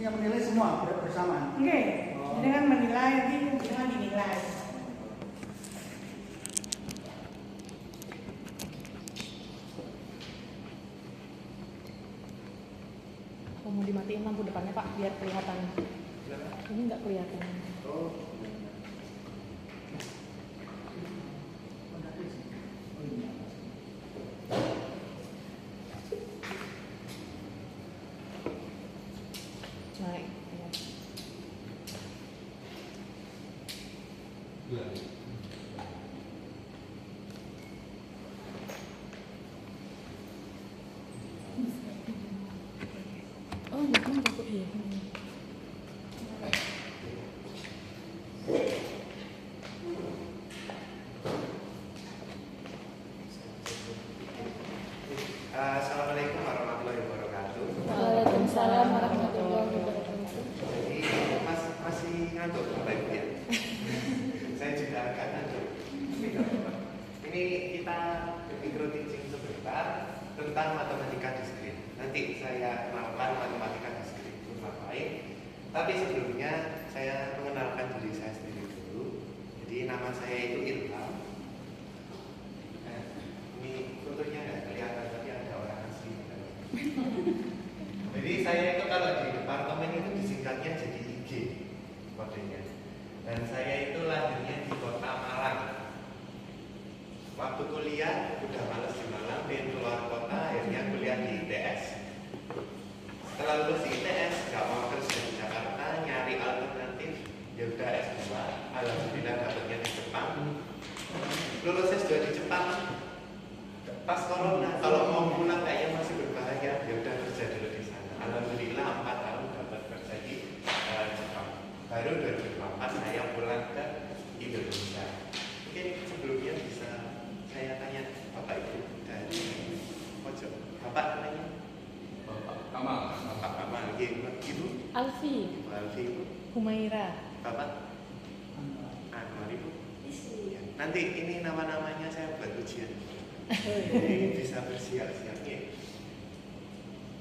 Intinya menilai semua bersamaan. Oke, dengan menilai nanti dengan dinilai. Mau dimatiin lampu depannya Pak biar kelihatan. Ini nggak kelihatan. Naik. Oh, bukan aku iya. Assalamualaikum warahmatullahi wabarakatuh. Waalaikumsalam warahmatullahi wabarakatuh. Jadi masih ngantuk Bapak Ibu ya? Saya juga agak ngantuk. Ini kita micro teaching sebentar tentang matematika diskrit. Nanti saya kenalkan matematika diskrit itu ngapain. Tapi sebelumnya saya mengenalkan diri saya sendiri dulu. Jadi nama saya itu Ilham. Ini fotonya nggak kelihatan tapi ada orang asli. Jadi saya itu kalau di departemen itu disingkatnya jadi IG kodenya. Dan saya itu lahirnya di kota Malang. Waktu kuliah udah males di Malang, pengen keluar kota, akhirnya kuliah di ITS. Setelah lulus di ITS, gak mau kerja di Jakarta, nyari alternatif, ya udah S2. Alhamdulillah dapetnya di Jepang. Lulus S2 di Jepang, pas corona, kalau mau pulang kayaknya masih berbahaya, ya udah kerja dulu di sana. Alhamdulillah 4 tahun dapat kerja di Jepang. Baru 2004 saya pulang ke Indonesia. Mungkin sebelumnya bisa saya tanya Bapak Ibu dari pojok. Bapak namanya? Bapak Kamal. Bapak Kamal. Ibu? Alfi, Ibu Alfi. Humaira. Bapak? Anwar Ibu? Ya. Nanti ini nama-namanya saya buat ujian. Jadi bisa bersiap-siap ya.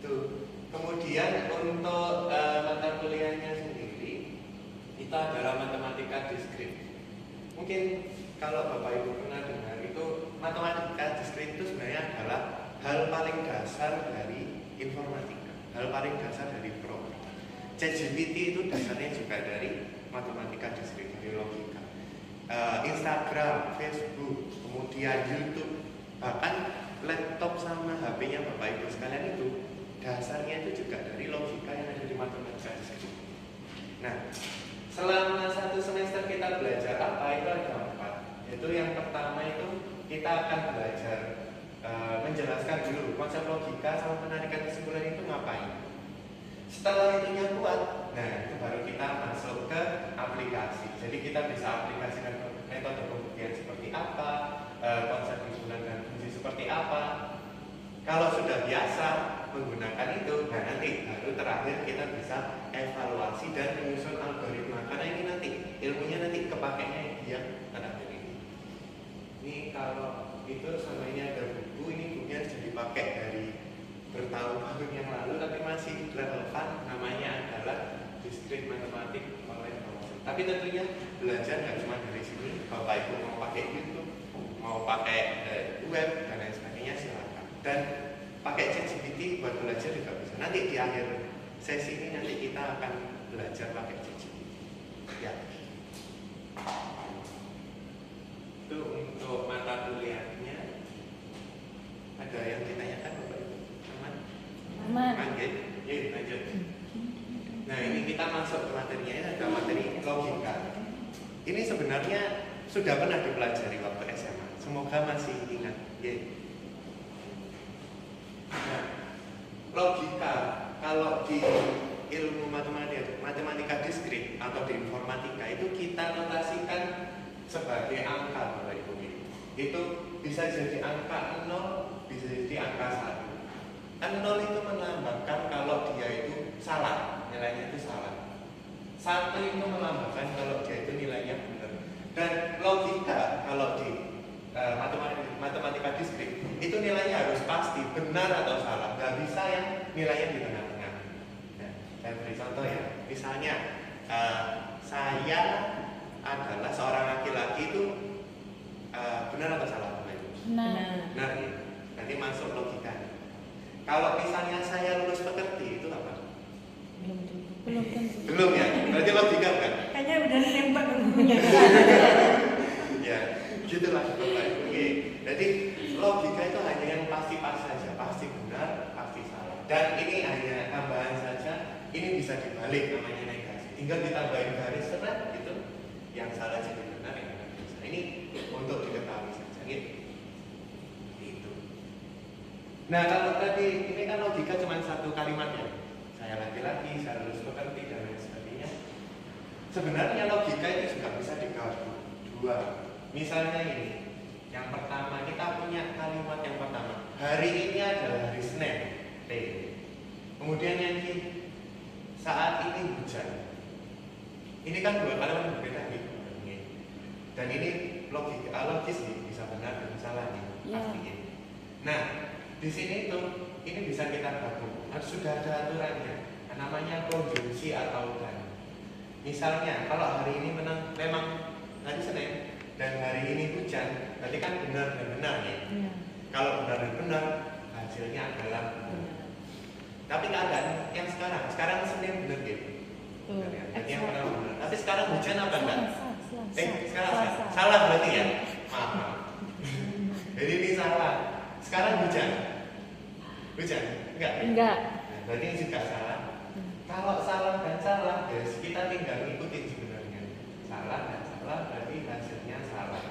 Tuh. Kemudian untuk mata kuliahnya sendiri itu adalah matematika diskrit. Mungkin kalau Bapak Ibu pernah dengar itu matematika diskrit itu sebenarnya adalah hal paling dasar dari informatika, hal paling dasar dari program. ChatGPT itu dasarnya juga dari matematika diskrit, dari logika. Instagram, Facebook, kemudian YouTube, bahkan laptop sama HP-nya Bapak Ibu sekalian itu dasarnya itu juga dari logika yang ada di matematika diskrit. Nah, selama 1 semester kita belajar apa itu ada 4. Yaitu yang pertama itu kita akan belajar menjelaskan dulu konsep logika sama penarikan kesimpulan itu ngapain. Setelah itunya kuat, nah itu baru kita masuk ke aplikasi. Jadi kita bisa aplikasikan metode pembuktian seperti apa, konsep kesimpulan dan fungsi seperti apa. Kalau sudah biasa menggunakan itu, nah nanti baru terakhir kita bisa evaluasi dan menyusun algoritma. Karena ini nanti ilmunya nanti kepakainya yang terakhir ini. Ini kalau itu sama ini ada buku, ini bukunya sudah dipakai dari bertahun-tahun yang lalu tapi masih relevan. Namanya adalah Discrete Mathematics oleh Thomson. Tapi tentunya belajar nggak cuma dari sini. Bapak Ibu mau pakai YouTube, mau pakai web dan lain sebagainya silakan. Dan pakai ChatGPT buat belajar juga bisa. Nanti di akhir sesi ini nanti kita akan belajar pakai ChatGPT. Ya. Itu untuk mata kuliahnya. Ada yang ditanyakan Bapak Ibu? Aman? Aman. Oke, yuk lanjut. Nah ini kita masuk ke materinya. Ini ada materi logika. Ini sebenarnya sudah pernah dipelajari waktu SMA. Semoga masih ingat. Nah, logika kalau di ilmu matematika diskrit atau di informatika itu kita notasikan sebagai angka Bapak Ibu. Itu bisa jadi angka 0, bisa jadi angka 1. 0 itu melambangkan kalau dia itu salah, nilainya itu salah. 1 itu melambangkan kalau dia itu nilainya benar. Dan logika kalau di matematika diskrit itu nilainya harus pasti benar atau salah, nggak bisa yang nilainya di tengah-tengah. Nah, Saya beri contoh ya. Misalnya saya adalah seorang laki-laki itu benar atau salah Bapak Ibu? Nah, Benar ya. Nanti masuk logika. Kalau misalnya saya lulus pekerti itu apa? belum tentu. Belum ya. Berarti logika kan? Kayaknya udah nembak gurunya. Ya, gitulah Bapak Ibu. Oke. Jadi logika itu hanya yang pasti-pas saja, pasti benar, pasti salah. Dan ini hanya tambahan saja. Ini bisa dibalik namanya negasi. Tinggal ditambahin garis seret gitu. Yang salah jadi benar, yang benar jadi salah. Ini untuk diketahui saja gitu. Itu. Nah kalau tadi ini kan logika cuma satu kalimat ya. Saya laki-laki, saya lulus pekerti dan lain sebagainya. Sebenarnya logika itu juga bisa digabung dua. Misalnya ini, yang pertama kita punya kalimat yang pertama. Hari ini adalah hari Senin. T. Kemudian yang ini, saat ini hujan. Ini kan dua kalimat berbeda gitu. Dan ini logis nih, bisa benar dan salah nih pastinya. Nah, di sini tuh ini bisa kita gabung. Sudah ada aturannya. Namanya konjungsi atau dan. Misalnya kalau hari ini memang hari Senin dan hari ini hujan, berarti kan benar dan benar ya. Kalau benar dan benar, hasilnya adalah benar. Tapi keadaan yang sekarang Senin benar gitu. Jadi yang benar. Tapi sekarang hujan apa enggak? Sekarang salah berarti ya. Maaf. Jadi ini salah. Sekarang hujan. Enggak. Enggak. Nah, berarti ini juga salah. Kalau salah dan salah, ya kita tinggal ngikutin sebenarnya. Salah dan salah berarti hasilnya salah.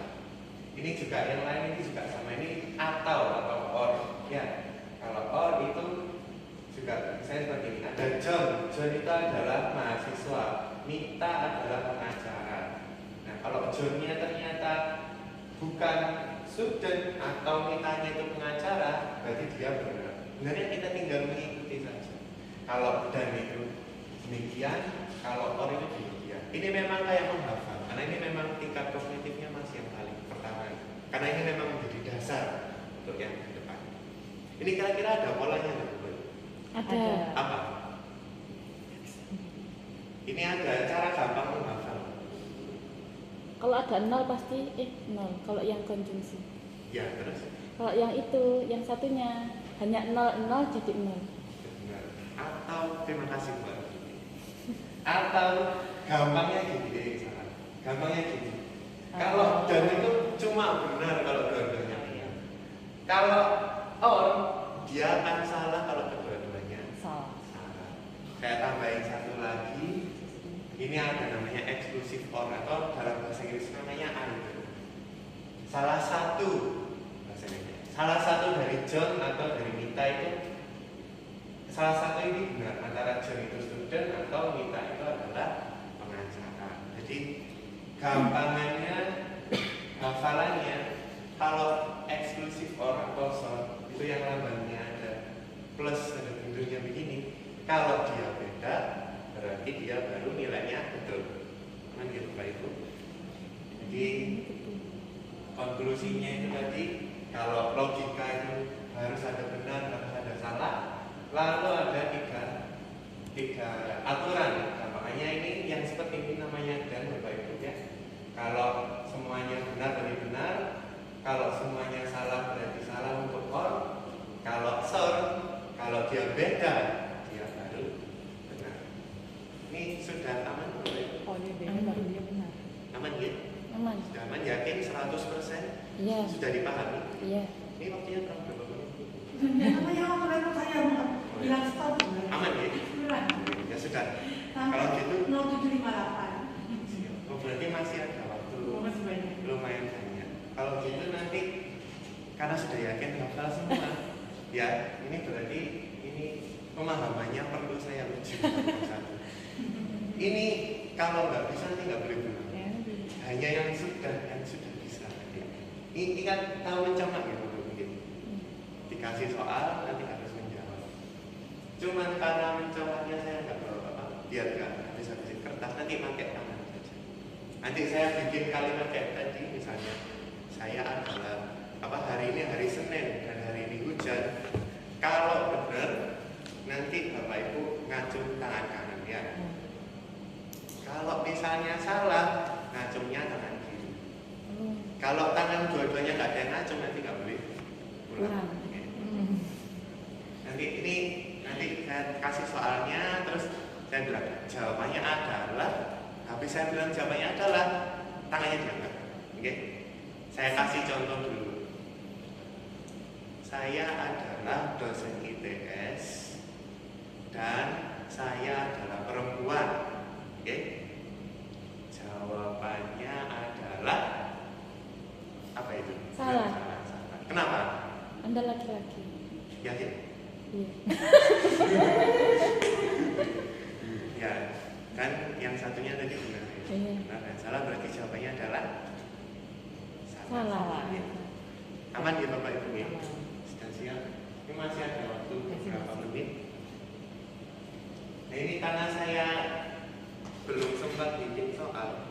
Ini juga yang lain ini juga sama ini atau or. Ya. Kalau or itu juga saya seperti ini. Ada John itu adalah mahasiswa, Mita adalah pengacara. Nah kalau Johnnya ternyata bukan student atau Mitanya itu pengacara, berarti dia benar. Sebenarnya kita tinggal mengikuti saja. Kalau dan itu demikian, kalau or itu demikian. Ini memang kayak menghafal, karena ini memang tingkat kognitifnya masih yang paling pertama. Karena ini memang menjadi dasar untuk yang ke depan. Ini kira-kira ada polanya nggak? Ada. Apa? Ini ada cara gampang menghafal. Kalau ada 0 pasti 0. Kalau yang konjungsi. Ya terus? Kalau yang itu, yang satunya hanya 0 jadi 0. Benar. Atau terima kasih Mbak. Atau gampangnya gini, salah. Gampangnya gini. Kalau dan itu cuma benar kalau dua-duanya. Kalau or dia akan salah kalau kedua-duanya salah. Saya tambahin satu lagi. Ini ada namanya exclusive or atau dalam bahasa Inggris namanya either. Salah satu dari John atau dari Mita itu salah satu ini benar antara John itu student atau Mita itu adalah pengacara. Jadi gampangannya hafalannya kalau exclusive or atau short itu yang lambangnya ada plus ada bindungnya begini. Kalau dia beda berarti dia baru nilainya betul. Kan gitu Pak Ibu. Jadi konklusinya itu tadi kalau logika itu harus ada benar, harus ada salah. Lalu ada tiga aturan. Nah, makanya ini yang seperti ini namanya dan Bapak Ibu ya. Kalau semuanya benar berarti benar. Kalau semuanya salah berarti salah untuk or. Kalau kalau dia beda dia baru benar. Ini sudah aman Bapak Ibu? Oh, dia beda baru dia benar. Aman ya? Aman. Sudah aman, yakin 100%? Iya. Sudah dipahami? Iya. Ini waktunya berapa menit? Namanya kalau saya bilang stop. Aman ya? Ya sudah. Kalau gitu 0758. oh, berarti masih ada waktu. Masih banyak. Lumayan banyak. Kalau gitu nanti karena sudah yakin hafal semua. Ya, ini berarti ini pemahamannya perlu saya uji satu. Ini kalau nggak bisa nanti nggak boleh benar. Hanya yang sudah bisa. Ini kan tahu mencamak ya mungkin. Dikasih soal nanti harus menjawab. Cuman karena mencamaknya saya nggak bawa apa, biar nggak habis-habisin kertas nanti pakai tangan saja. Nanti saya bikin kalimat kayak tadi misalnya saya adalah hari ini hari Senin dan hari ini hujan. Kalau benar nanti Bapak Ibu ngacung tangan kanan. misalnya salah, ngacungnya tangan kiri. Kalau tangan dua-duanya nggak ada yang ngacung, nanti nggak boleh ulang. Nanti saya kasih soalnya, terus saya bilang jawabannya adalah, habis saya bilang jawabannya adalah, tangannya diangkat. Oke? Saya kasih contoh dulu. Saya adalah dosen ITS dan saya adalah perempuan. Oke? Jawabannya adalah apa itu? Salah. Salah. Kenapa? Anda laki-laki. Yakin? Iya. Ya, kan yang satunya tadi benar. Iya. Benar dan salah, berarti jawabannya adalah Salah. Aman ya Bapak Ibu ya? Sudah siap? Ini masih ada waktu beberapa menit. Nah ini karena saya belum sempat bikin soal,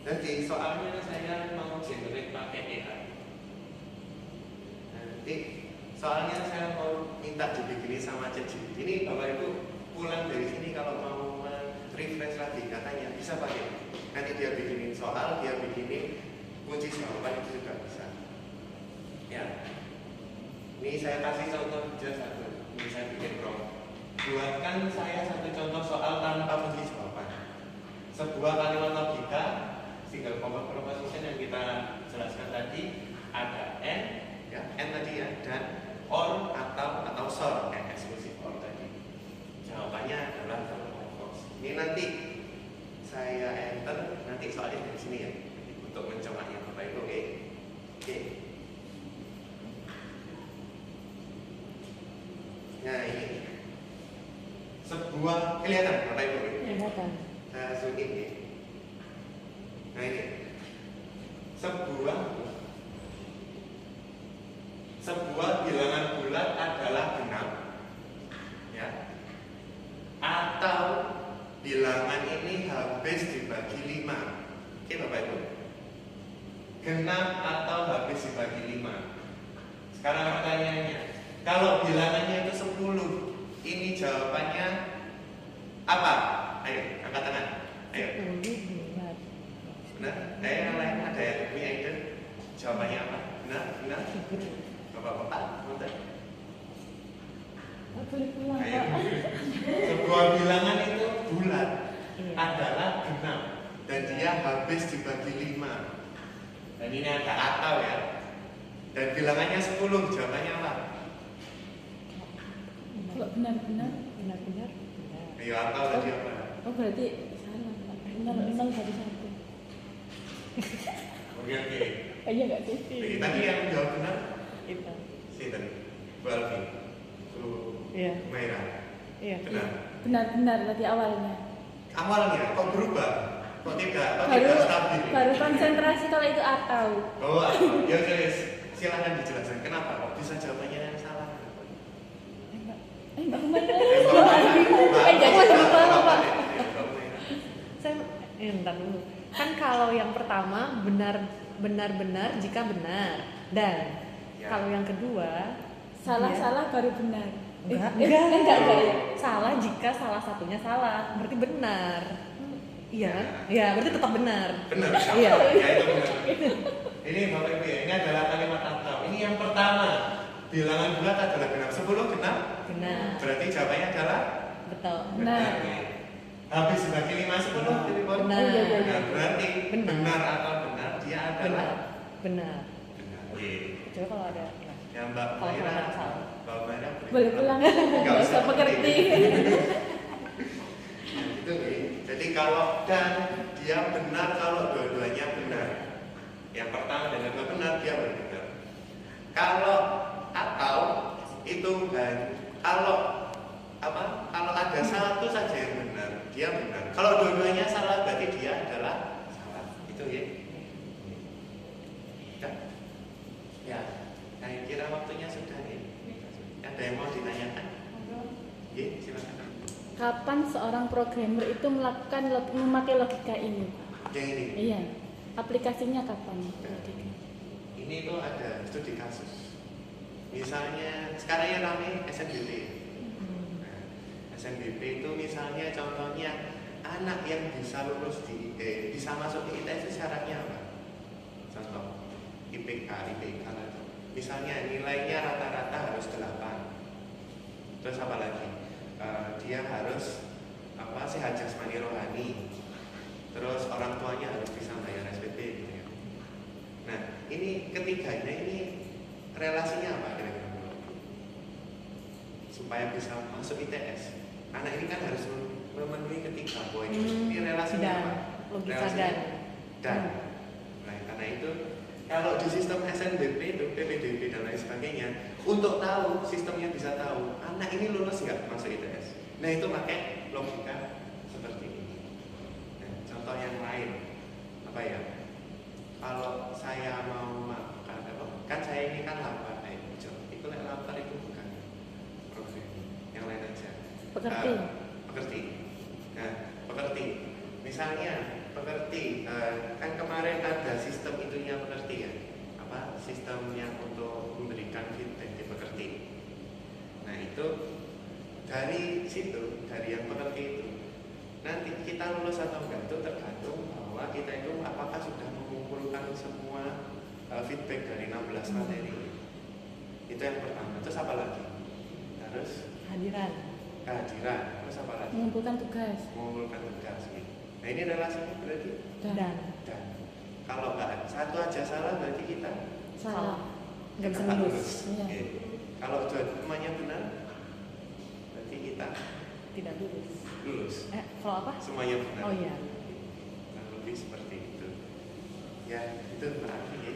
jadi soalnya saya mau generate pakai AI. Nanti soalnya saya mau minta dibikinin sama ChatGPT. Ini Bapak Ibu pulang dari sini kalau mau refresh lagi katanya bisa pakai. Nanti dia bikinin soal, dia bikinin kunci jawaban, itu juga bisa. Ya. Ini saya kasih contoh just satu. Ini saya bikin prompt. Buatkan saya satu contoh soal tanpa kunci jawaban. Sebuah kalimat logika single comma proposition yang kita jelaskan tadi, ada and, ya, and tadi ya, dan or atau so, kayak eksklusif or tadi. Jawabannya adalah true or false. Ini nanti saya enter, nanti soalnya dari sini ya, untuk mencobanya Bapak Ibu. Oke. Nah ini sebuah kelihatan Bapak Ibu. Kelihatan. Saya zoom in ya. Nah ini sebuah bilangan bulat adalah genap, ya, atau bilangan ini habis dibagi 5. Oke Bapak Ibu, genap atau habis dibagi 5. Sekarang pertanyaannya, kalau bilangannya itu 10, ini jawabannya apa? Ayo, angkat tangan. Ayo. Benar? Yang lain ada yang punya ide? Jawabannya apa? Benar? Bapak-bapak, nonton. Ayo. Sebuah bilangan itu bulat adalah genap dan dia habis dibagi 5. Dan ini ada atau ya. Dan bilangannya 10, jawabannya apa? Kalau benar-benar. Ayo atau tadi apa? Oh berarti salah. Benar satu. Oke. Iya nggak sih? Tadi yang jawab benar? Itu. Sinten? Bu Alfi. Bu Maira. Iya. Benar. Benar tadi awalnya. Awalnya kok berubah? Kok tidak stabil? Baru konsentrasi kalau itu atau. Oh, ya guys, silakan dijelaskan kenapa kok bisa jawabannya yang salah? Mbak Humaira. Jangan lupa Pak. Saya entar dulu. Kan kalau yang pertama benar-benar jika benar, dan kalau yang kedua salah baru benar. Enggak ya. Salah jika salah satunya salah, berarti benar. Iya, ya berarti tetap benar. Benar. Iya. Ya itu benar. Ini Bapak Ibu ya, ini adalah kalimat atau. Ini yang pertama. Bilangan bulat adalah genap. 10 genap? Benar. Berarti jawabannya adalah Betul. Benar. Habis dibagi 5 10 jadi Benar. Nah, berarti Benar. benar atau benar dia adalah benar. Oke. Coba kalau ada Ya Mbak kalau Maira, ada salah. Mbak Maira Boleh pulang. Nggak usah mengerti. Itu nih. Jadi kalau dan dia benar kalau dua-duanya benar. Yang pertama dan yang kedua benar dia benar. Kalau atau itu kalau ada satu saja yang benar, dia benar. Kalau dua-duanya salah berarti dia adalah salah. Itu ya. Ya. Saya kira waktunya sudah nih. Ada yang mau ditanyakan? Ya, silakan. Kapan seorang programmer itu memakai logika ini? Yang ini. Iya. Aplikasinya kapan? Ini tuh ada studi kasus. Misalnya sekarang yang ramai SNBT. Nah, SNBP itu misalnya contohnya anak yang bisa lulus di bisa masuk di ITS itu syaratnya apa? Contoh IPK lah. Misalnya nilainya rata-rata harus 8. Terus apa lagi? Dia harus sehat jasmani rohani. Terus orang tuanya harus bisa bayar SPP gitu ya. Nah, ini ketiganya ini relasinya apa kira-kira? Supaya bisa masuk ITS. Anak ini kan harus memenuhi ketiga poin. Ini relasinya Dan apa? logika Relasinya dan. Nah, karena itu kalau di sistem SNBP itu PPDB dan lain sebagainya, untuk tahu sistemnya bisa tahu anak ini lulus nggak masuk ITS. Nah itu pakai logika seperti ini. Nah, contoh yang lain apa ya? Kalau saya mau makan, kan saya ini kan lapar, itu lapar itu bukan problem. Yang lain aja. Pekerti. Pekerti. Nah, pekerti. Misalnya pekerti, kan kemarin ada sistem itunya pekerti ya, sistem yang untuk memberikan feedback di pekerti. Nah itu dari situ, dari yang pekerti itu, nanti kita lulus atau enggak itu tergantung bahwa kita itu apakah sudah mengumpulkan semua feedback dari 16 materi. Itu yang pertama. Terus apa lagi? Terus kehadiran. Terus apa lagi? Mengumpulkan tugas. Gitu. Nah ini relasinya berarti Dan. Kalau nggak satu aja salah berarti kita Salah. Nggak bisa nggak lulus. Iya. Oke. Kalau dua-duanya benar berarti kita Tidak lulus. lulus. Kalau apa? Semuanya benar. Oh iya. Nah, lebih seperti itu. Ya itu berarti ya.